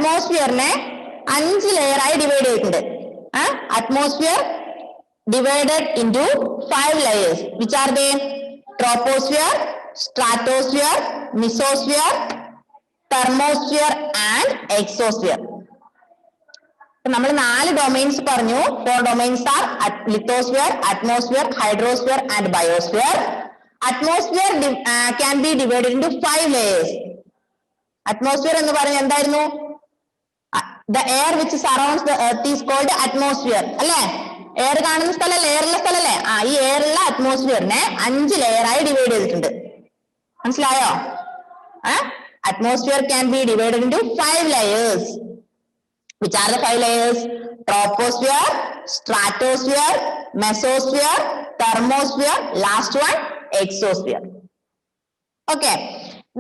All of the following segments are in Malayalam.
അറ്റ്മോസ്ഫിയറിനെ 5 ലെയറായി ഡിവൈഡ് ചെയ്തിട്ടുണ്ട്. Atmosphere divided into 5 layers, which are they? Troposphere, stratosphere, mesosphere, thermosphere and exosphere. നമ്മൾ 4 domains പറഞ്ഞു. 4 domains are lithosphere, atmosphere, hydrosphere and biosphere. Atmosphere can be divided into 5 layers. Atmosphere എന്ന് പറഞ്ഞാൽ എന്തായിരുന്നു? The air which surrounds the earth is called atmosphere. അല്ലേ? എയർ കാണുന്ന സ്ഥലല്ലേ, എയറുള്ള സ്ഥലല്ലേ? ഈ എയറുള്ള അറ്റ്മോസ്ഫിയറിനെ 5 ലെയറായി ഡിവൈഡ് ചെയ്തിട്ടുണ്ട്. മനസ്സിലായോ? Atmosphere can be divided into 5 layers. Which are the 5 layers? Troposphere, stratosphere, mesosphere, thermosphere, last one exosphere. Okay.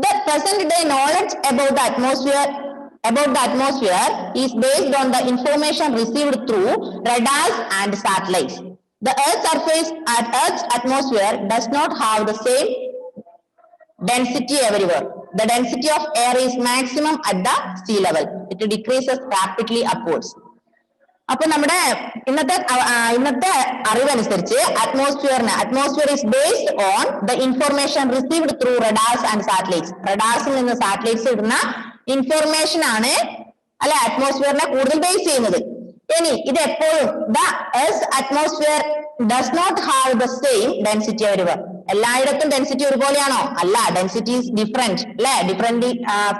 The present day knowledge about the atmosphere is based on the information received through radars and satellites. The Earth's surface and Earth's atmosphere does not have the same density everywhere. The density of air is maximum at the sea level. It decreases rapidly upwards. അപ്പൊ നമ്മുടെ ഇന്നത്തെ അറിവനുസരിച്ച് atmosphere is based on the information received through radars and satellites. റഡാർസിൽ നിന്ന് സാറ്റലൈറ്റ്സ് ഇടുന്ന ഇൻഫോർമേഷൻ ആണ് അല്ലെ അറ്റ്മോസ്ഫിയറിനെ കൂടുതൽ ബേസ് ചെയ്യുന്നത്. ഇനി ഇത് എപ്പോഴും the Earth's atmosphere does not have the same density everywhere. എല്ലായിടത്തും ഡെൻസിറ്റി ഒരുപോലെയാണോ? അല്ല, ഡെൻസിറ്റി is different അല്ലെ, different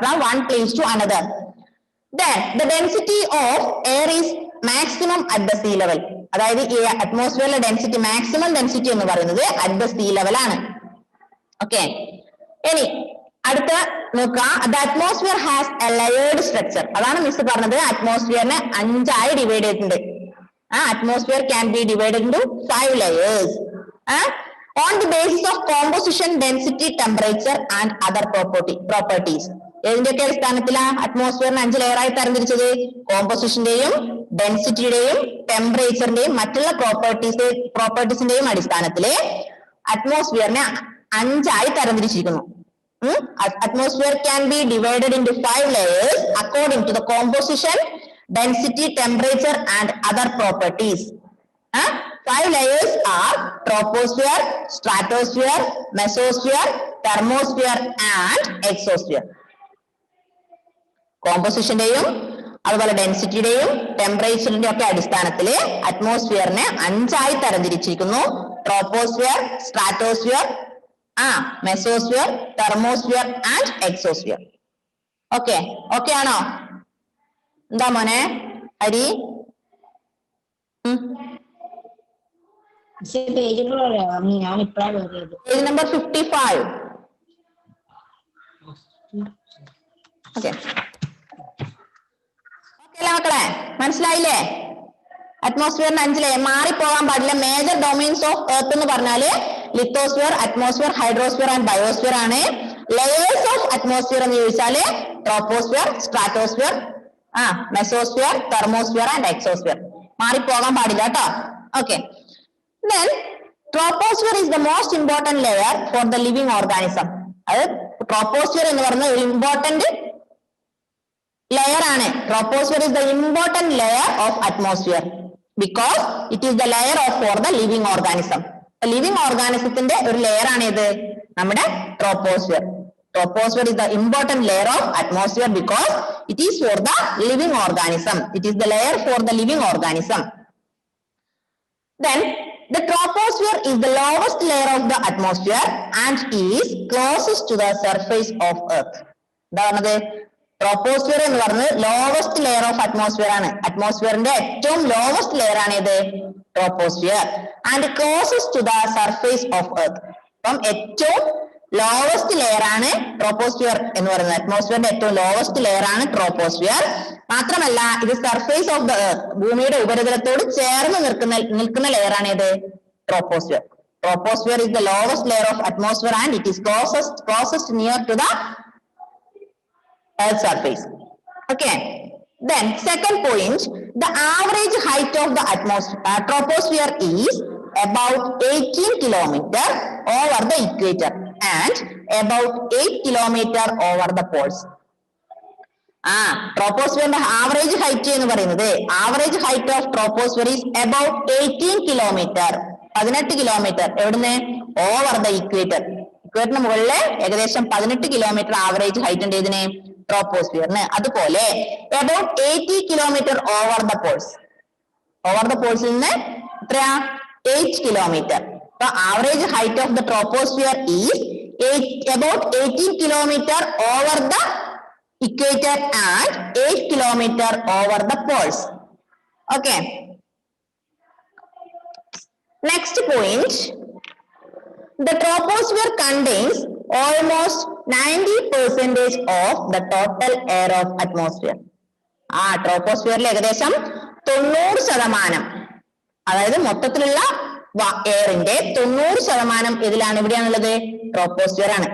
from one place to another. Then the density of air is maximum at the sea level. അതായത് ഈ അറ്റ്മോസ്ഫിയറിലെ ഡെൻസിറ്റി, മാക്സിമം ഡെൻസിറ്റി എന്ന് പറയുന്നത് at the sea level ആണ്. ഓക്കെ, ഇനി അടുത്ത നോക്കുക. The atmosphere has a layered structure. അതാണ് മിസ് പറഞ്ഞത്, അറ്റ്മോസ്ഫിയറിനെ 5ആയി ഡിവൈഡ് ചെയ്തിട്ടുണ്ട്. Atmosphere can be divided into 5 layers on the basis of composition, density, temperature and other properties. ഏതിന്റെയൊക്കെ അടിസ്ഥാനത്തിലാ അറ്റ്മോസ്ഫിയറിനെ 5 ലെയറായി തരംതിരിച്ചത്? കോമ്പോസിഷന്റെയും ഡെൻസിറ്റിയുടെയും ടെമ്പറേച്ചറിന്റെയും മറ്റുള്ള പ്രോപ്പർട്ടീസിന്റെയും അടിസ്ഥാനത്തില് അറ്റ്മോസ്ഫിയറിനെ 5ആയി തരംതിരിച്ചിരിക്കുന്നു. Atmosphere can be divided into 5 layers according to the composition, density, temperature and other properties. 5 layers are troposphere, stratosphere, mesosphere, thermosphere and exosphere. കോമ്പോസിഷന്റെയും അതുപോലെ ഡെൻസിറ്റിയുടെയും ടെമ്പറേച്ചറിന്റെയും ഒക്കെ അടിസ്ഥാനത്തില് അറ്റ്മോസ്ഫിയറിനെ 5ആയി തരംതിരിച്ചിരിക്കുന്നു. Troposphere, stratosphere, mesosphere, thermosphere and exosphere. Okay, okay ആണോ? എന്താ മോനെ ഹരി? Page number 55. ഓക്കെ, മക്കളെ മനസ്സിലായില്ലേ? അറ്റ്മോസ്ഫിയറിന് 5 ലെയർ, മാറിപ്പോകാൻ പാടില്ല. മേജർ ഡൊമൈൻസ് ഓഫ് എർത്ത് എന്ന് പറഞ്ഞാല് lithosphere, atmosphere, hydrosphere and biosphere ആണ്. ലെയേഴ്സ് ഓഫ് അറ്റ്മോസ്ഫിയർ എന്ന് ചോദിച്ചാല് troposphere, stratosphere, mesosphere, thermosphere and exosphere. മാറിപ്പോകാൻ പാടില്ല കേട്ടോ. Okay, then troposphere is the most important layer for the living organism. അത് troposphere എന്ന് പറയുന്ന ഒരു ഇമ്പോർട്ടന്റ് ലെയർ ആണ്. troposphere is the important layer of atmosphere because it is the layer of for the living organism. Living ഓർഗാനിസത്തിന്റെ ഒരു ലെയർ ആണ് ഇത് നമ്മുടെ troposphere. Troposphere is the important layer of atmosphere because it is for the living organism. It is the layer for the living organism. Then the troposphere is the lowest layer of the atmosphere and is closest to the surface of earth. എന്താണ് ട്രോപ്പോസ്ഫിയർ എന്ന് പറയുന്നത് ലോവസ്റ്റ് ലെയർ ഓഫ് അറ്റ്മോസ്ഫിയർ ആണ്. അറ്റ്മോസ്ഫിയറിന്റെ ഏറ്റവും ലോവസ്റ്റ് ലെയർ ആണ് ഇത് troposphere and closest to the surface of earth. അപ്പം ഏറ്റവും ലോവസ്റ്റ് ലെയർ ആണ് ട്രോപ്പോസ്ഫിയർ എന്ന് പറയുന്നത്. അറ്റ്മോസ്ഫിയറിന്റെ ഏറ്റവും ലോവസ്റ്റ് ലെയർ ആണ് ട്രോപ്പോസ്ഫിയർ. മാത്രമല്ല ഇത് സർഫേസ് ഓഫ് ദ എർത്ത്, ഭൂമിയുടെ ഉപരിതലത്തോട് ചേർന്ന് നിൽക്കുന്ന ലെയർ ആണ് ഇത് troposphere. Troposphere is the lowest layer of atmosphere and it is closest near to the Earth's surface. Okay. Then second point, the average height of the troposphere is about 18 kilometer over the equator and about 8 kilometer over the poles. ട്രോപ്പോസ്ഫിയറിന്റെ ആവറേജ് ഹൈറ്റ് എന്ന് പറയുന്നത് average height of troposphere is about 18 kilometre 18 kilometre എവിടുന്ന് ഓവർ ദ ഇക്വേറ്റർ ഇക്വേറ്ററിന് മുകളില് ഏകദേശം 18 കിലോമീറ്റർ ആവറേജ് ഹൈറ്റ് ഉണ്ട് ഇതിന് ട്രോപ്പോസ്ഫിയറിന് അതുപോലെ അബൌട്ട് 80 കിലോമീറ്റർ ഓവർ ദ പോൾസിൽ നിന്ന് എത്രയാ 8 കിലോമീറ്റർ അപ്പൊ average height of the troposphere is about 18 kilometer over the equator and 8 kilometer over the poles. Okay. Next point. The troposphere contains almost 90% of the total air of atmosphere. ട്രോപ്പോസ്ഫിയറിൽ ഏകദേശം 90% അതായത് മൊത്തത്തിലുള്ള എയറിന്റെ 90% ഇതിലാണ് എവിടെയാണുള്ളത് ട്രോപ്പോസ്ഫിയർ ആണ്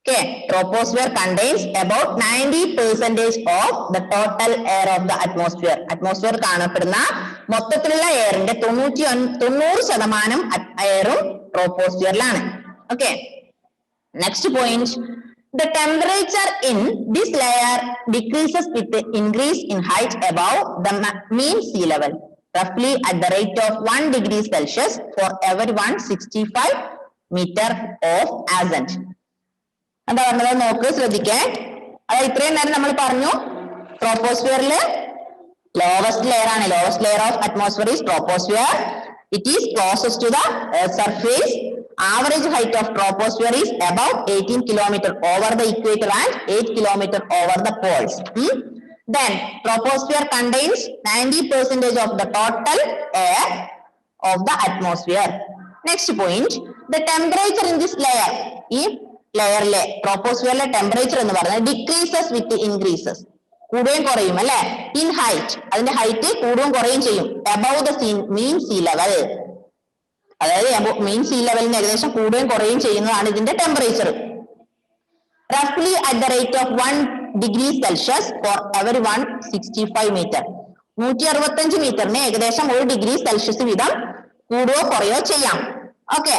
okay troposphere contains about 90% of the total air of the atmosphere കാണപ്പെടുന്ന മൊത്തത്തിലുള്ള എയറിന്റെ 90% എയറും ട്രോപ്പോസ്ഫിയറിലാണ് okay next point the temperature in this layer decreases with the increase in height above the mean sea level roughly at the rate of 1 degree Celsius for every 165 meter of ascent. എന്താ പറഞ്ഞത് നോക്ക് ശ്രദ്ധിക്കേ അതായത് ഇത്രയും നേരം നമ്മൾ പറഞ്ഞു ട്രോപ്പോസ്ഫിയറില് lowest layer of atmosphere is troposphere it is closest to the surface average height of troposphere is about 18 kilometer over the equator and 8 kilometer over the poles. Then troposphere contains 90% of the total air of the atmosphere. Next point, the temperature in this layer troposphere temperature എന്ന് പറയുന്നത് decreases with the increases കൂടുകയും കുറയും അല്ലെ in height അതിന്റെ ഹൈറ്റ് കൂടുകയും കുറയും ചെയ്യും above the mean sea level അതായത് മെയിൻ സീ ലെവലിന് ഏകദേശം കൂടുകയും കുറയും ചെയ്യുന്നതാണ് ഇതിന്റെ ടെമ്പറേച്ചർ റഫ്ലി at the rate of 1 degree Celsius for every 165 metre 165 മീറ്ററിന് ഏകദേശം 1 ഡിഗ്രി സെൽഷ്യസ് വീതം കൂടുകയോ കുറയോ ചെയ്യാം okay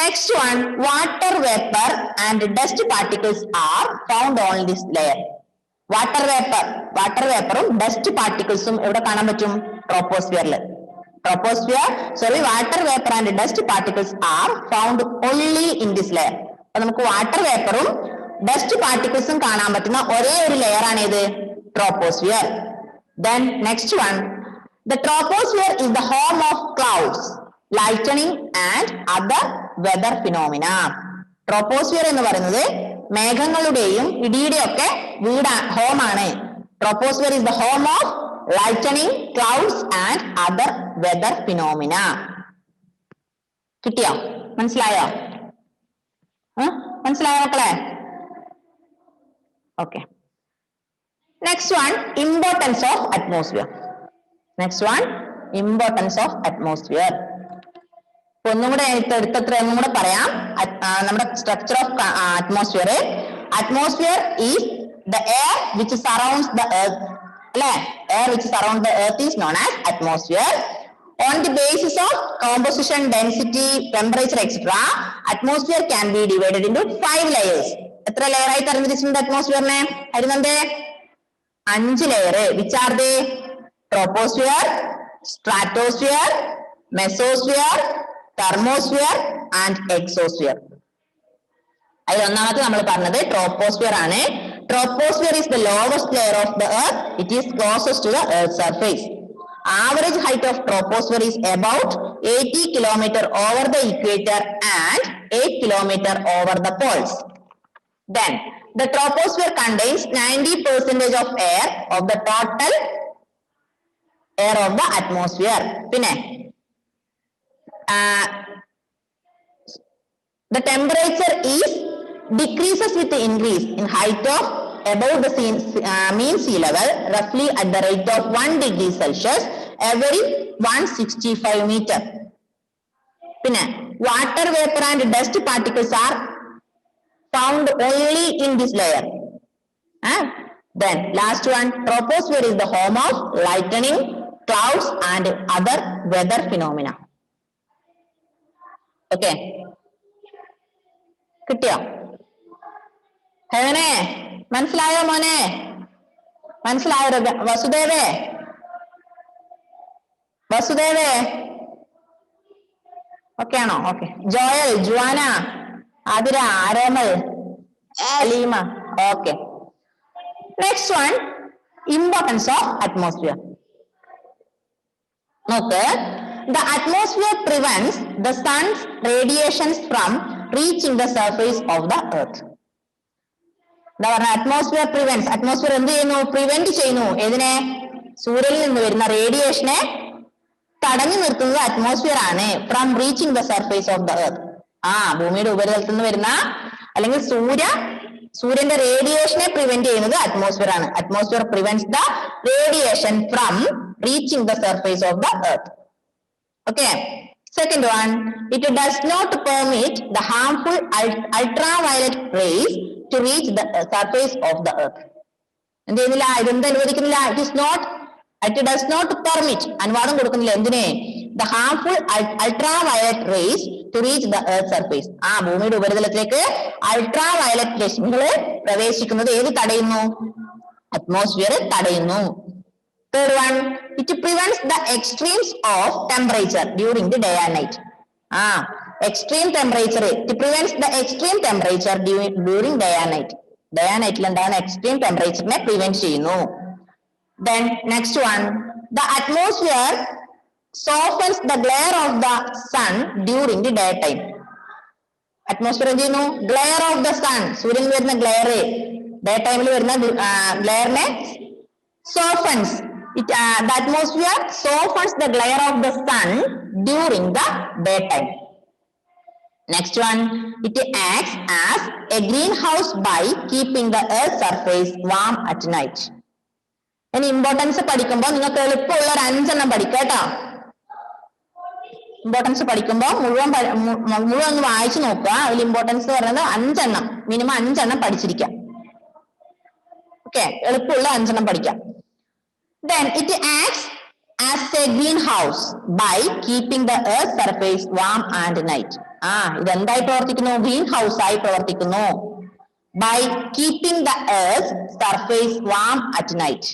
next one water vapour and dust particles are found on this layer water വേപ്പറും ഡസ്റ്റ് പാർട്ടിക്കിൾസും എവിടെ കാണാൻ പറ്റും ട്രോപ്പോസ്ഫിയറിൽ water vapor and dust particles are found only in this layer. അപ്പോൾ നമുക്ക് വാട്ടർ വേപ്പറും ഡസ്റ്റ് പാർട്ടിക്കിൾസും കാണാൻ പറ്റുന്ന ഒരേ ഒരു ലെയർ ആണ് ഇത് troposphere. Then next one, the troposphere is the home of clouds, lightning and other weather phenomena. Troposphere എന്ന് പറയുന്നത് മേഘങ്ങളുടെയും ഇടിയുടെയും ഒക്കെ ഹോമാണ്. Troposphere is the home of lightning, clouds and other weather phenomena. കിട്ടിയോ മനസ്സിലായോ മക്കളെ okay next one importance of atmosphere ഒന്നും കൂടെ ഒന്നും കൂടെ പറയാം നമ്മുടെ structure of atmosphere is the air which surrounds the earth air which surround the earth is known as atmosphere. On the basis of composition, density, temperature, etc., atmosphere can be divided into 5 layers. എത്ര ലെയർ ആയി തരംതിരിച്ചിട്ടുണ്ട് അറ്റ്മോസ്ഫിയറിനെ വരുന്നുണ്ട് 5 layer. which are they? troposphere, stratosphere, mesosphere, thermosphere and exosphere. അതിൽ ഒന്നാമത്തെ നമ്മൾ പറഞ്ഞത് ട്രോപ്പോസ്ഫിയർ ആണ്. Troposphere is the lowest layer of the earth. It is closest to the earth's surface. Average height of troposphere is about 80 kilometer over the equator and 8 kilometer over the poles. Then the troposphere contains 90% of air of the total air of the atmosphere. Pinne the temperature is decreases with the increase in height of above the mean sea level roughly at the rate of 1 degree Celsius every 165 meter. Pinne water vapor and dust particles are found only in this layer. Then last one, troposphere is the home of lightning, clouds and other weather phenomena. Okay, കിട്ടിയോ ഹെവനെ മനസ്സിലായോ മോനെ മനസ്സിലായോ വസുദേവേ? വസുദേവേ ഓക്കെ ആണോ? Okay. Joel, Juana, Athira, Aromal, Aleema. Okay. Next one, importance of atmosphere. നോക്ക്, the atmosphere prevents the sun's radiations from reaching the surface of the earth. എന്താ പറഞ്ഞ? Atmosphere prevents. അറ്റ്മോസ്ഫിയർ എന്ത് ചെയ്യുന്നു? പ്രിവെന്റ് ചെയ്യുന്നു. ഏതിനെ? സൂര്യനിൽ നിന്ന് വരുന്ന റേഡിയേഷനെ തടഞ്ഞു നിർത്തുന്നത് അറ്റ്മോസ്ഫിയർ ആണ്. From reaching the surface of the earth. ഭൂമിയുടെ ഉപരിതലത്തിൽ നിന്ന് വരുന്ന അല്ലെങ്കിൽ സൂര്യന്റെ റേഡിയേഷനെ പ്രിവെന്റ് ചെയ്യുന്നത് അറ്റ്മോസ്ഫിയർ ആണ്. Atmosphere prevents the radiation from reaching the surface of the earth. Okay. Second one, it does not permit the harmful ultraviolet rays to reach the surface of the earth. എന്ത് ചെയ്യുന്നില്ല? ഇതെന്ത് അനുവദിക്കുന്നില്ല? It does not permit, അനുവാദം കൊടുക്കുന്നില്ല. എന്തിനെ? The harmful ultraviolet rays to reach the earth surface. ഭൂമിയുടെ ഉപരിതലത്തിലേക്ക് അൾട്രാവയലറ്റ് രശ്മികൾ പ്രവേശിക്കുന്നത് ഏത് തടയുന്നു? അറ്റ്മോസ്ഫിയർ തടയുന്നു. Third one, it prevents the extremes of temperature during the day and night. Extreme temperature. It prevents the extreme temperature during day and night. Day and night ഉണ്ടാകുന്ന extreme temperature ne prevent ചെയ്യുന്നു. Then next one, the atmosphere softens the glare of the sun during the daytime. Atmosphere എന്ത് ചെയ്യുന്നു? Glare of the sun. സൂര്യനിൽ വരുന്ന glare, daytime വരുന്ന glare ne softens. The atmosphere softens the glare of the sun during the daytime. Next one, it acts as a greenhouse by keeping the earth's surface warm at night. ഇനി ഇമ്പോർട്ടൻസ് പഠിക്കുമ്പോൾ നിങ്ങൾക്ക് എളുപ്പമുള്ള ഒരു 5 എണ്ണം പഠിക്കാം കേട്ടോ. ഇമ്പോർട്ടൻസ് പഠിക്കുമ്പോൾ മുഴുവൻ ഒന്ന് വായിച്ചു നോക്കുക. അതിൽ ഇമ്പോർട്ടൻസ് പറയുന്നത് 5 എണ്ണം, മിനിമം 5 എണ്ണം പഠിച്ചിരിക്കാം. ഓക്കെ, എളുപ്പമുള്ള 5 എണ്ണം പഠിക്കാം. Then it acts as a greenhouse by keeping the earth's surface warm and night. ഇതെന്തായി പ്രവർത്തിക്കുന്നു? ഗ്രീൻ ഹൗസ് ആയി പ്രവർത്തിക്കുന്നു. By keeping the earth's surface warm at night.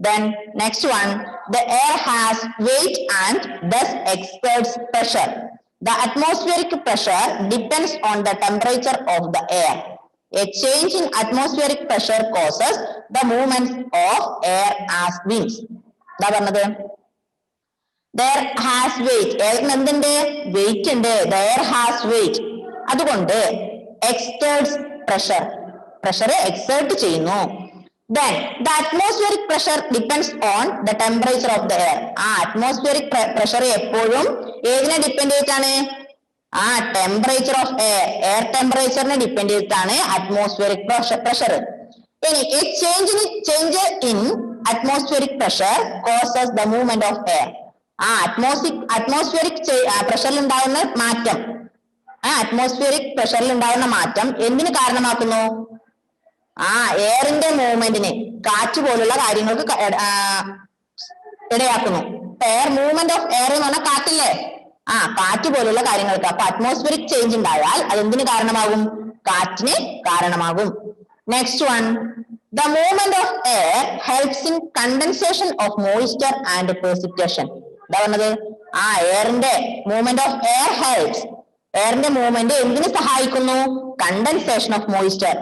Then next one, the air has weight and thus exerts pressure. The atmospheric pressure depends on the temperature of the air. A change in atmospheric pressure causes the movement of air as winds. എന്താ പറഞ്ഞത്? There has weight. airന് എന്തുണ്ട്? weight ഉണ്ട്. The air has weight. അതുകൊണ്ട് exerts pressure. pressure exert ചെയ്യുന്നു. Then the atmospheric pressure depends on the temperature of the air. atmospheric pressure എപ്പോഴും ഏതിനെ ഡിപ്പെൻഡ് ചെയ്തിട്ടാണ്? ടെമ്പറേച്ചർ ഓഫ് എയർ ടെമ്പറേച്ചറിനെ ഡിപ്പെൻഡ് ചെയ്തിട്ടാണ് അറ്റ്മോസ്ഫിയറിക് പ്രഷർ. ഇനി change in atmospheric pressure causes the movement of air. Atmospheric പ്രഷറിൽ ഉണ്ടാകുന്ന മാറ്റം, അറ്റ്മോസ്ഫിയറിക് പ്രഷറിൽ ഉണ്ടാകുന്ന മാറ്റം എന്തിന് കാരണമാക്കുന്നു? എയറിന്റെ മൂവ്മെന്റിന്, കാറ്റ് പോലുള്ള കാര്യങ്ങൾക്ക് ഇടയാക്കുന്നു. എയർ മൂവ്മെന്റ് ഓഫ് എയർ എന്ന് പറഞ്ഞാൽ കാറ്റില്ലേ? കാറ്റ് പോലുള്ള കാര്യങ്ങൾക്ക്. അപ്പൊ അറ്റ്മോസ്ഫിയറിക് ചേഞ്ച് ഉണ്ടായാൽ അതെന്തിന് കാരണമാകും? കാറ്റിന് കാരണമാകും. Next one, the movement of air helps in condensation of moisture and precipitation. എന്താ പറഞ്ഞത്? എയറിന്റെ മൂവ്മെന്റ് ഓഫ് എയർ ഹെൽപ്സ്. എയറിന്റെ മൂവ്മെന്റ് എന്തിന് സഹായിക്കുന്നു? കണ്ടൻസേഷൻ ഓഫ് മോയിസ്ചർ,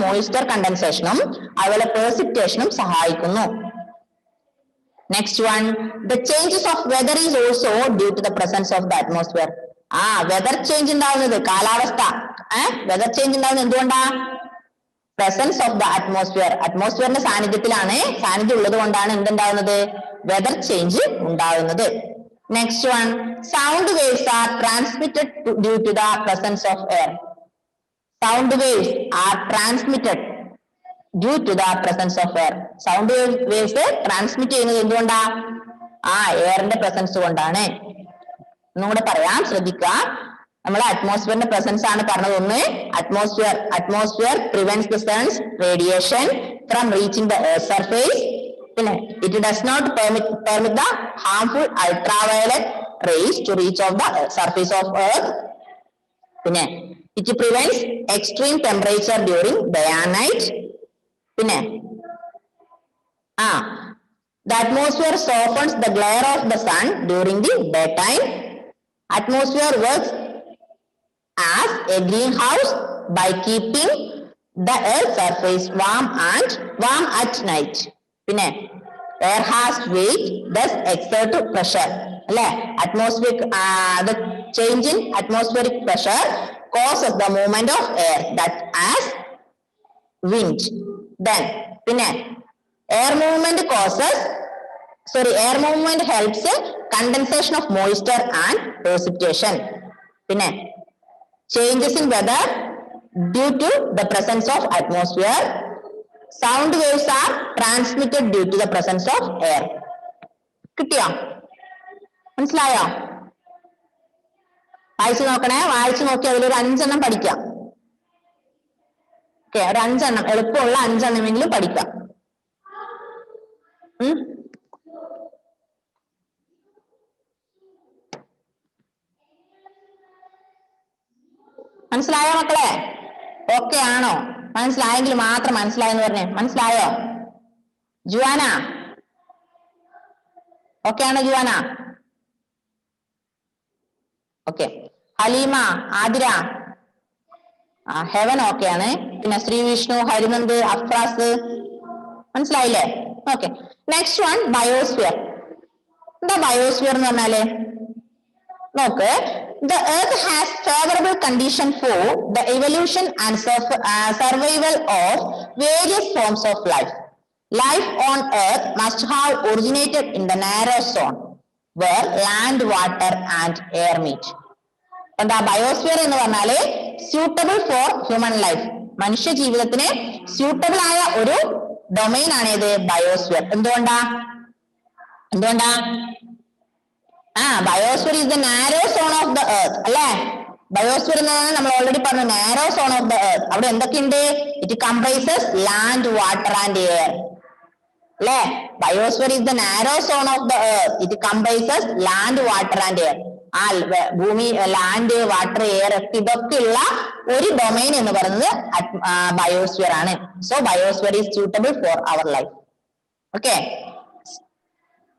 മോയിസ്ചർ കണ്ടൻസേഷനും അതുപോലെ പ്രസിപ്പിറ്റേഷനും സഹായിക്കുന്നു. Next one, the changes of weather is also due to the presence of the atmosphere. Weather change ഉണ്ടാവുന്നത്, കാലാവസ്ഥ വെതർ ചേഞ്ച് ഉണ്ടാവുന്നത് എന്തുകൊണ്ടാ? Presence of the atmosphere. അറ്റ്മോസ്ഫിയറിന്റെ സാന്നിധ്യം ഉള്ളത് കൊണ്ടാണ് എന്തുണ്ടാവുന്നത്? വെതർ ചേഞ്ച് ഉണ്ടാവുന്നത്. Next one, sound waves are transmitted due to the presence of air. Sound waves are transmitted due to the presence of air. Sound waves transmit ചെയ്യുന്നത് എന്തുകൊണ്ടാ? എയറിന്റെ പ്രസൻസ് കൊണ്ടാണ്. ഒന്നും കൂടെ പറയാം, ശ്രദ്ധിക്കുക. നമ്മൾ അറ്റ്മോസ്ഫിയറിന്റെ പ്രസൻസ് ആണ് പറഞ്ഞത്. ഒന്ന്, atmosphere prevents the sun's radiation from reaching the earth surface. പിന്നെ it does not permit the harmful ultraviolet rays to reach of the surface of earth. പിന്നെ it prevents extreme temperature during day and night. പിന്നെ The atmosphere softens the glare of the sun during the daytime. Atmosphere works as a greenhouse by keeping the earth's surface warm at night. പിന്നെ air has weight, thus exert pressure. അല്ലെ, atmospheric the change in atmospheric pressure causes the movement of air, that as wind. Then പിന്നെ air movement helps condensation of moisture and precipitation. പിന്നെ changes in weather due to the presence of atmosphere. Sound waves are transmitted due to the presence of air. കിട്ടിയോ? മനസ്സിലായോ? വായിച്ചു നോക്കണേ. വായിച്ചു നോക്കി അതിലൊരു 5 എണ്ണം പഠിക്കാം. ഓക്കെ, ഒരു 5 എണ്ണം, എളുപ്പമുള്ള 5 എണ്ണമെങ്കിലും പഠിക്കാം. മനസ്സിലായോ മക്കളെ? ഓക്കെ ആണോ? മനസ്സിലായെങ്കിൽ മാത്രം മനസ്സിലായെന്ന് പറഞ്ഞേ. മനസ്സിലായോ ജുവാന? ഓക്കെ ആണോ Juana? Okay. Haleema, Athira, heaven okay ആണ്. പിന്നെ ശ്രീ വിഷ്ണു, ഹരിനന്ദ്, അഫ്രാസ്, മനസ്സിലായില്ലേ? ഓക്കെ. Next one biosphere. എന്താ ബയോസ്ഫിയർ എന്ന് പറഞ്ഞാല്? നോക്ക്, the earth has favorable condition for the evolution and survival of various forms of life. Life on earth must have originated in the narrow zone where land, water and air meet. എന്താ ബയോസ്ഫിയർ എന്ന് പറഞ്ഞാല്? സ്യൂട്ടബിൾ ഫോർ ഹ്യൂമൻ ലൈഫ്, മനുഷ്യ ജീവിതത്തിന് സ്യൂട്ടബിൾ ആയ ഒരു ഡൊമൈൻ ആണ് ഇത് ബയോസ്ഫിയർ. എന്തുകൊണ്ടാ? Biosphere is the narrow zone of the earth. അല്ലെ, ബയോസ്ഫിയർ എന്ന് പറഞ്ഞാൽ നമ്മൾ ഓൾറെഡി പറഞ്ഞു, narrow zone of the earth. അവിടെ എന്തൊക്കെയുണ്ട്? It comprises land, water and air. അല്ലെ, biosphere is the narrow zone of the earth. It comprises land, water and air. ആ ഭൂമി, ലാൻഡ്, വാട്ടർ, എയർ ഇതൊക്കെയുള്ള ഒരു ഡൊമൈൻ എന്ന് പറയുന്നത് ബയോസ്ഫിയർ ആണ്. So biosphere is suitable for our life. Okay.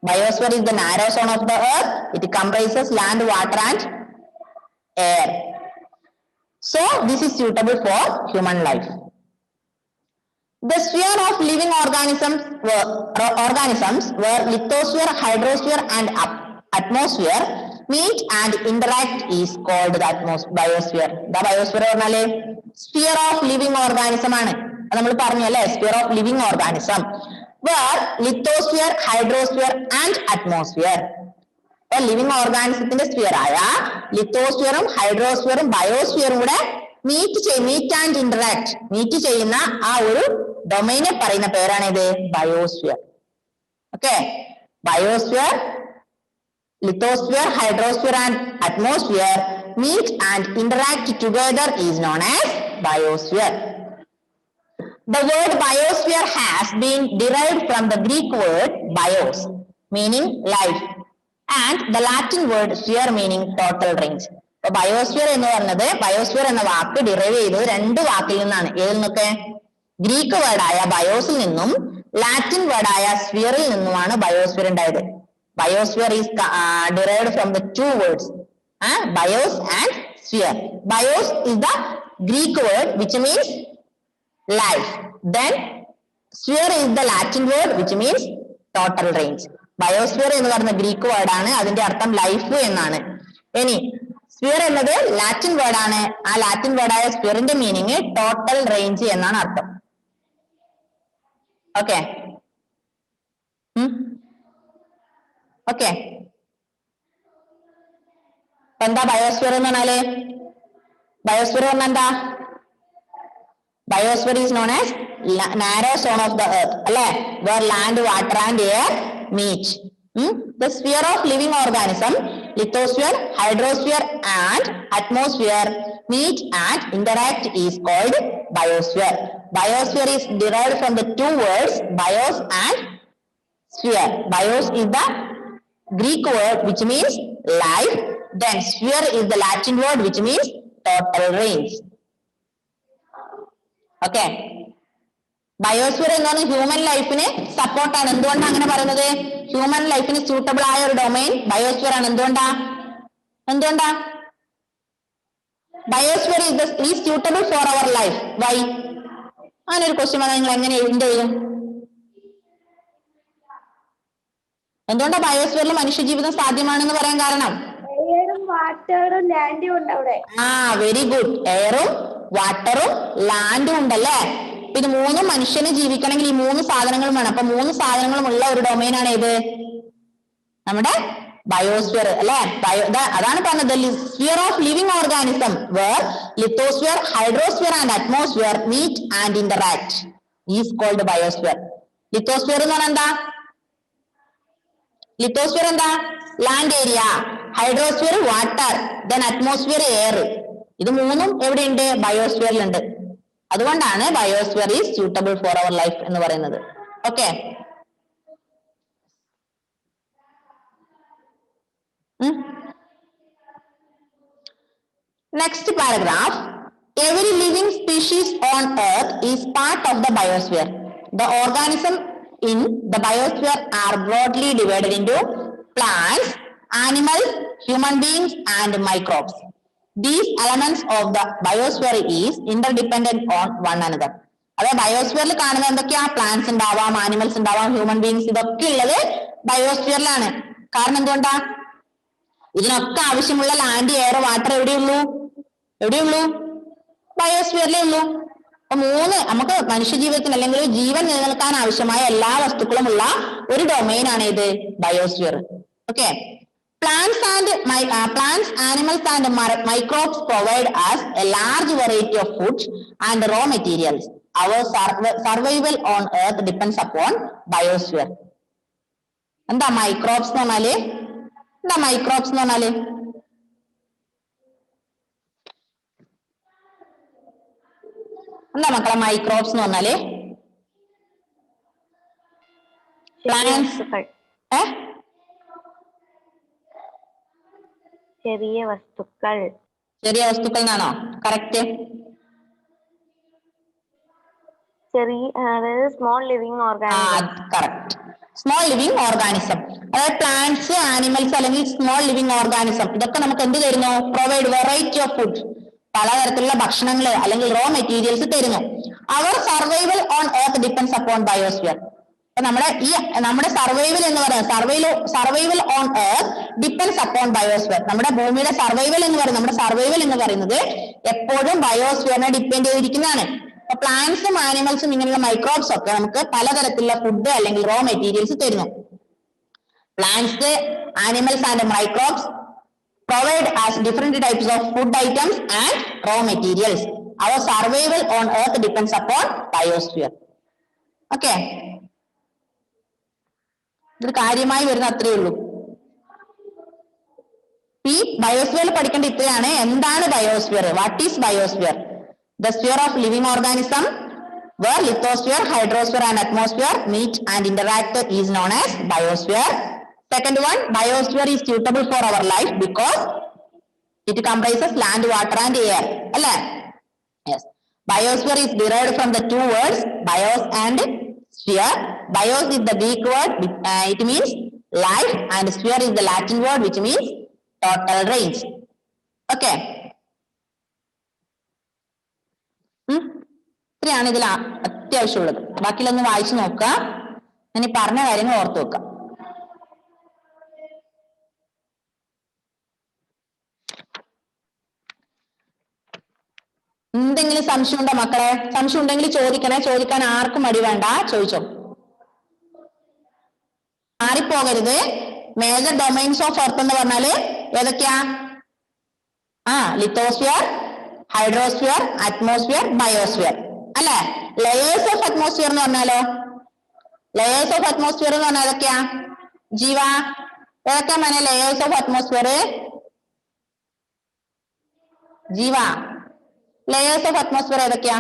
Biosphere is the narrow zone of the earth. It comprises land, water and air. So this is suitable for human life. The sphere of living organisms where lithosphere, hydrosphere and atmosphere meet and interact is called the biosphere. The biosphere പറഞ്ഞാല് sphere of living organism ആണ്. നമ്മൾ പറഞ്ഞു അല്ലേ, sphere of living organism where lithosphere, hydrosphere and atmosphere. Living ഓർഗാനിസത്തിന്റെ സ്ഫിയർ ആയ ലിത്തോസ്ഫിയറും ഹൈഡ്രോസ്ഫിയറും ബയോസ്ഫിയറും കൂടെ മീറ്റ് ആൻഡ് ഇന്ററാക്ട്, മീറ്റ് ചെയ്യുന്ന ആ ഒരു ഡൊമൈനെ പറയുന്ന പേരാണ് ഇത് biosphere. Okay, biosphere, lithosphere, hydrosphere and atmosphere meet and interact together is known as biosphere. The word biosphere has been derived from the Greek word bios, meaning life, and the Latin word sphere, meaning total range. So biosphere എന്ന് പറഞ്ഞത്, ബയോസ്ഫിയർ എന്ന വാക്ക് ഡിറൈവ് ചെയ്തത് 2 വാക്കിൽ നിന്നാണ്. ഏതിൽ നിന്നൊക്കെ? ഗ്രീക്ക് വേർഡായ ബയോസിൽ നിന്നും ലാറ്റിൻ വേർഡായ സ്ഫിയറിൽ നിന്നുമാണ് ബയോസ്ഫിയർ ഉണ്ടായത്. Biosphere is derived from the 2 words, bios and sphere. Bios is the Greek word which means life. Then sphere is the Latin word which means total range. Biosphere എന്ന് പറയുന്ന ഗ്രീക്ക് വേർഡ് ആണ്, അതിന്റെ അർത്ഥം ലൈഫ് എന്നാണ്. ഇനി സ്ഫിയർ എന്നത് ലാറ്റിൻ വേർഡ് ആണ്. ആ ലാറ്റിൻ വേർഡായ സ്ഫിയറിന്റെ മീനിങ് ടോട്ടൽ റേഞ്ച് എന്നാണ് അർത്ഥം. Okay okay. എന്താ ബയോസ്ഫിയർ എന്ന് പറഞ്ഞാല്? ബയോസ്ഫിയർ പറഞ്ഞാൽ എന്താ? Biosphere is known as narrow zone of the earth, അല്ലെ, where land, water and air meet. The sphere of living organism, lithosphere, hydrosphere and atmosphere meet and interact is called biosphere. Biosphere is derived from the 2 words bios and sphere. Bios is the Greek word which means life. Then sphere is the Latin word which means total range. Okay. Biosphere എന്ന് പറഞ്ഞാൽ ഹ്യൂമൻ ലൈഫിന് സപ്പോർട്ടാണ്. എന്തുകൊണ്ടാണ് അങ്ങനെ പറയുന്നത്? ഹ്യൂമൻ ലൈഫിന് സ്യൂട്ടബിൾ ആയ ഒരു ഡൊമൈൻ ബയോസ്ഫിയർ ആണ്. എന്തുകൊണ്ടാ biosphere is suitable for our life? Why? അങ്ങനെ ഒരു ക്വസ്റ്റ്യൻ വന്നാൽ നിങ്ങൾ എങ്ങനെ ചെയ്യും? എന്തുകൊണ്ടാ ബയോസ്ഫിയറിൽ മനുഷ്യജീവിതം സാധ്യമാണെന്ന് പറയാൻ കാരണം? വാട്ടറും ലാൻഡും ഉണ്ട് അവിടെ. Very good. എയറും വാട്ടറും ലാൻഡും ഉണ്ടല്ലേ. ഇത് മൂന്നും മനുഷ്യന് ജീവിക്കണമെങ്കിൽ ഈ മൂന്ന് സാധനങ്ങളും വേണം. അപ്പൊ മൂന്ന് സാധനങ്ങളും ഉള്ള ഒരു ഡൊമൈൻ ആണ് ഏത്? നമ്മുടെ ബയോസ്ഫിയർ അല്ലെ. അതാണ് പറഞ്ഞത് sphere of living organism where lithosphere, hydrosphere and atmosphere meet and interact is called biosphere. Lithosphere എന്ന് പറഞ്ഞാൽ എന്താ? ലിത്തോസ്ഫിയർ എന്താ? Land area. Hydrosphere water, then atmosphere air. ഇത് മൂന്നും എവിടെയുണ്ട്? ബയോസ്ഫിയറിലുണ്ട്. അതുകൊണ്ടാണ് biosphere is suitable for our life എന്ന് പറയുന്നത്. Okay. Next paragraph. Every living species on earth is part of the biosphere. The organisms in the biosphere are broadly divided into plants, animals, human beings and microbes. These elements of the biosphere is interdependent on one another. അതായത് ബയോസ്ഫിയറിൽ കാണുന്ന എന്തൊക്കെയാ? പ്ലാന്റ്സ് ഉണ്ടാവാം, ആനിമൽസ് ഉണ്ടാവാം, ഹ്യൂമൻ ബീങ്സ്, ഇതൊക്കെ ഉള്ളത് ബയോസ്ഫിയറിലാണ്. കാരണം എന്തുകൊണ്ടാ? ഇതിനൊക്കെ ആവശ്യമുള്ള ലാൻഡ്, എയർ, വാട്ടർ എവിടെയുള്ളൂ? ബയോസ്ഫിയറിലേ ഉള്ളൂ. അപ്പൊ നമുക്ക് മനുഷ്യജീവിതത്തിന് അല്ലെങ്കിൽ ജീവൻ നിലനിൽക്കാൻ ആവശ്യമായ എല്ലാ വസ്തുക്കളും ഉള്ള ഒരു ഡൊമൈൻ ആണ് ഇത് biosphere. Okay. Plants, animals and microbes provide us a large variety of food and raw materials. Our survival on earth depends upon biosphere. എന്താ മൈക്രോബ്സ് എന്ന് പറഞ്ഞാല്? എന്താ മക്കളെ മൈക്രോബ്സ് എന്ന് പറഞ്ഞാല്? പ്ലാന്റ്സ്. ചെറിയ വസ്തുക്കൾ എന്നാണോ correct? Small living organism. Correct. Small living organism. അതായത് പ്ലാന്റ്സ്, ആനിമൽസ് അല്ലെങ്കിൽ സ്മോൾ ലിവിംഗ് ഓർഗാനിസം ഇതൊക്കെ നമുക്ക് എന്ത് തരുന്നു? പ്രൊവൈഡ് വെറൈറ്റി ഓഫ് ഫുഡ്, പലതരത്തിലുള്ള ഭക്ഷണങ്ങൾ അല്ലെങ്കിൽ റോ മെറ്റീരിയൽസ് തരുന്നു. അവർ survival on earth depends upon biosphere. അപ്പൊ നമ്മുടെ സർവൈവൽ എന്ന് പറയുന്നത് survival on earth depends upon biosphere. നമ്മുടെ ഭൂമിയുടെ സർവൈവൽ എന്ന് പറയുന്നത് എപ്പോഴും ബയോസ്ഫിയറിനെ ഡിപ്പെൻഡ് ചെയ്തിരിക്കുന്നതാണ്. അപ്പൊ പ്ലാന്റ്സും ആനിമൽസും ഇങ്ങനെയുള്ള മൈക്രോബ്സ് ഒക്കെ നമുക്ക് പലതരത്തിലുള്ള ഫുഡ് അല്ലെങ്കിൽ റോ മെറ്റീരിയൽസ് തരുന്നു. Plants, animals and microbes provide us different types of food items and raw materials. Our survival on earth depends upon biosphere. Okay. ഇത് കാര്യമായി വരുന്ന അത്രേ ഉള്ളൂ. ഈ ബയോസ്ഫിയറിൽ പഠിക്കേണ്ട ഇത്രയാണ്. എന്താണ് biosphere? What is biosphere? The sphere of living organism where lithosphere, hydrosphere and atmosphere meet and interact is known as biosphere. Second one, biosphere is suitable for our life because it comprises land, water and air. Alle? Yes. Biosphere is derived from the two words bios and sphere. Bios is the Greek word, it means life, and sphere is the Latin word which means total range. Okay. ഇത്രയാണ് ഇതിൽ അത്യാവശ്യമുള്ളത്. ബാക്കിയിലൊന്ന് വായിച്ചു നോക്കുക. ഞാൻ ഈ പറഞ്ഞ കാര്യങ്ങൾ ഓർത്തു വെക്കാം. എന്തെങ്കിലും സംശയം ഉണ്ടോ മക്കളെ? സംശയം ഉണ്ടെങ്കിൽ ചോദിക്കണേ. ചോദിക്കാൻ ആർക്കും മടി വേണ്ട, ചോദിച്ചോ. മാറിപ്പോകരുത്. മേജർ ഡൊമൈൻസ് ഓഫ് എർത്ത് എന്ന് പറഞ്ഞാല് ഏതൊക്കെയാ? ലിത്തോസ്ഫിയർ, ഹൈഡ്രോസ്ഫിയർ, അറ്റ്മോസ്ഫിയർ, ബയോസ്ഫിയർ അല്ലെ? ലെയേഴ്സ് ഓഫ് അറ്റ്മോസ്ഫിയർ എന്ന് പറഞ്ഞാലോ? ലെയേഴ്സ് ഓഫ് അറ്റ്മോസ്ഫിയർ എന്ന് പറഞ്ഞാൽ ഏതൊക്കെയാ? ജീവ ഏതൊക്കെയാ മോനെ ലെയേഴ്സ് ഓഫ് അറ്റ്മോസ്ഫിയർ? ജീവ ലെയേഴ്സ് ഓഫ് അറ്റ്മോസ്ഫിയർ ഏതൊക്കെയാ?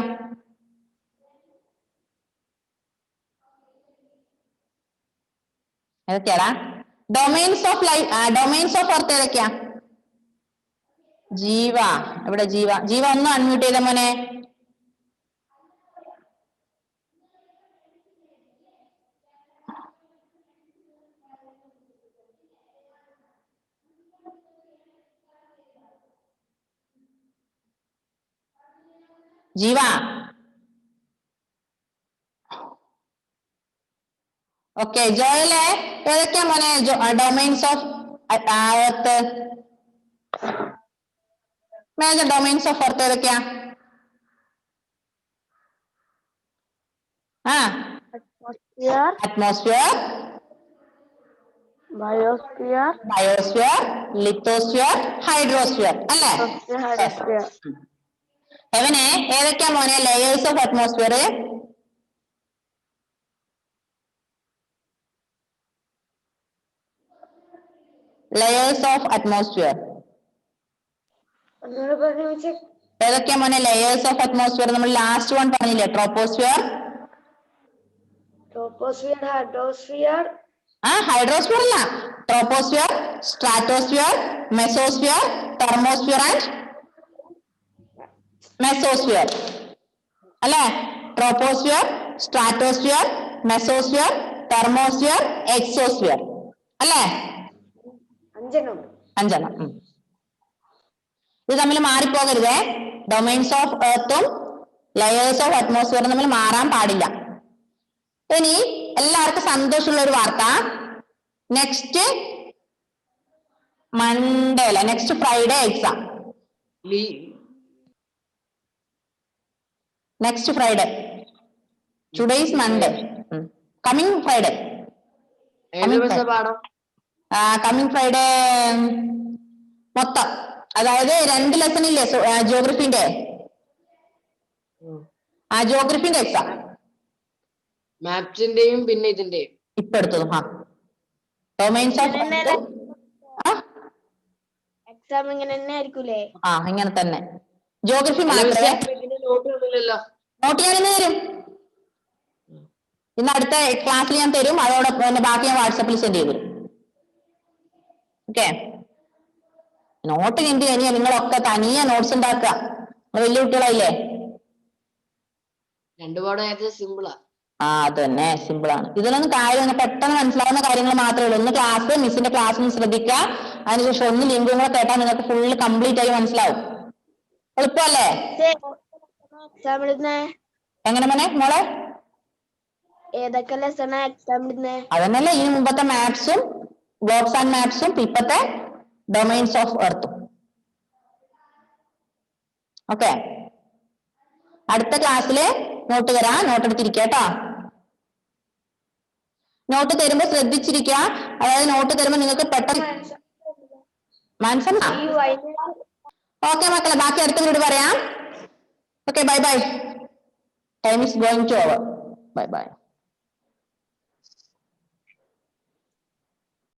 ഏതൊക്കെയാടാ? ഡൊമൈൻസ് ഓഫ് എർത്ത് ഏതൊക്കെയാ? ജീവ എവിടെ? ജീവ ഒന്ന് അൺമ്യൂട്ട് ചെയ്ത മോനെ. ജീവ. ഓക്കെ ജോയലെ ഏതൊക്കെയാ മോനെ domains of earth? Major domains of earth ഏതൊക്കെയാ? അറ്റ്മോസ്ഫിയർ, ബയോസ്ഫിയർ, ലിത്തോസ്ഫിയർ, ഹൈഡ്രോസ്ഫിയർ അല്ലേ? ഹെവനെ ഏതൊക്കെയാ മോനെ layers of atmosphere? Layers of atmosphere ഏതൊക്കെയാ മോനെ ലെയേഴ്സ് ഓഫ് അറ്റ്മോസ്ഫിയർ? നമ്മൾ ലാസ്റ്റ് വൺ പറഞ്ഞില്ലേ, ട്രോപ്പോസ്ഫിയർ, ഹൈഡ്രോസ്ഫിയർ അല്ല, troposphere, stratosphere, mesosphere, thermosphere and mesosphere അല്ലെ? Troposphere, stratosphere, mesosphere, thermosphere, exosphere അല്ലേ? 5 ഇത് തമ്മിൽ മാറിപ്പോകരുതേ. ഡൊമൈൻസ് ഓഫ് എർത്തും ലെയേഴ്സ് ഓഫ് അറ്റ്മോസ്ഫിയറും തമ്മിൽ മാറാൻ പാടില്ല. ഇനി എല്ലാവർക്കും സന്തോഷമുള്ള ഒരു വാർത്ത, നെക്സ്റ്റ് മൺഡേ അല്ല, next Friday exam. Next Friday, today is Monday, coming Friday, coming Friday മൊത്തം, അതായത് 2 ലെസൺ ഇല്ലേ ജിയോഗ്രഫിന്റെ, ആ ജിയോഗ്രഫിന്റെ എക്സാം മാപ്സിന്റെയും പിന്നെ ഇതിന്റെയും ഇപ്പൊ എടുത്തതും. ഡൊമൈൻസ് ഓഫ് എക്സാം ഇങ്ങനെ തന്നെ ആയിരിക്കൂലേ? ഇങ്ങനെ തന്നെ. ജിയോഗ്രഫി മാത്രമേ നോട്ട് ചെയ്യാൻ തരും. ഇന്ന് അടുത്ത ക്ലാസ്സിൽ ഞാൻ തരും, അതോടൊപ്പം ബാക്കി ഞാൻ വാട്സാപ്പിൽ സെൻഡ് ചെയ്തു തരും. ഓക്കെ, നോട്ട് കിട്ടി കഴിഞ്ഞാൽ നിങ്ങളൊക്കെ തനിയെ നോട്ട്സ് ഉണ്ടാക്കുക. വലിയ കുട്ടികളായില്ലേ? 2 പാഠം സിമ്പിളാ. അത് തന്നെ, സിമ്പിൾ ആണ്. ഇതിലൊന്നും കാര്യം പെട്ടെന്ന് മനസ്സിലാവുന്ന കാര്യങ്ങൾ മാത്രമേ ഉള്ളൂ. ഒന്ന് ക്ലാസ്, മിസ്സിന്റെ ക്ലാസ് ഒന്ന് ശ്രദ്ധിക്കുക. അതിനുശേഷം ഒന്ന് ലിങ്കും കൂടെ കേട്ടാൽ നിങ്ങൾക്ക് ഫുള്ള് കംപ്ലീറ്റ് ആയി മനസ്സിലാവും. എളുപ്പമല്ലേ? എങ്ങനെ മോനെ മോളെ? ഏതൊക്കെ ലെസണാ എക്സാം ഇടുന്നേ? അതന്നല്ലേ ഈ മുമ്പത്തെ മാപ്സും ഗ്ലോബ്സ് ആൻഡ് മാപ്സും ഇപ്പത്തെ ഡൊമൈൻസ് ഓഫ് എർത്തും. ഓക്കെ, അടുത്ത ക്ലാസ്സില് നോട്ട് തരാം, നോട്ട് എടുത്തിരിക്കുക കേട്ടോ. നോട്ട് തരുമ്പോ ശ്രദ്ധിച്ചിരിക്കുക. അതായത് നോട്ട് തരുമ്പോ നിങ്ങൾക്ക് പെട്ടെന്ന് മനസ്സിലാവും. ഓക്കെ മക്കളെ, ബാക്കി അടുത്ത വീട് പറയാം. Okay, bye bye. Time is going to over. Bye by.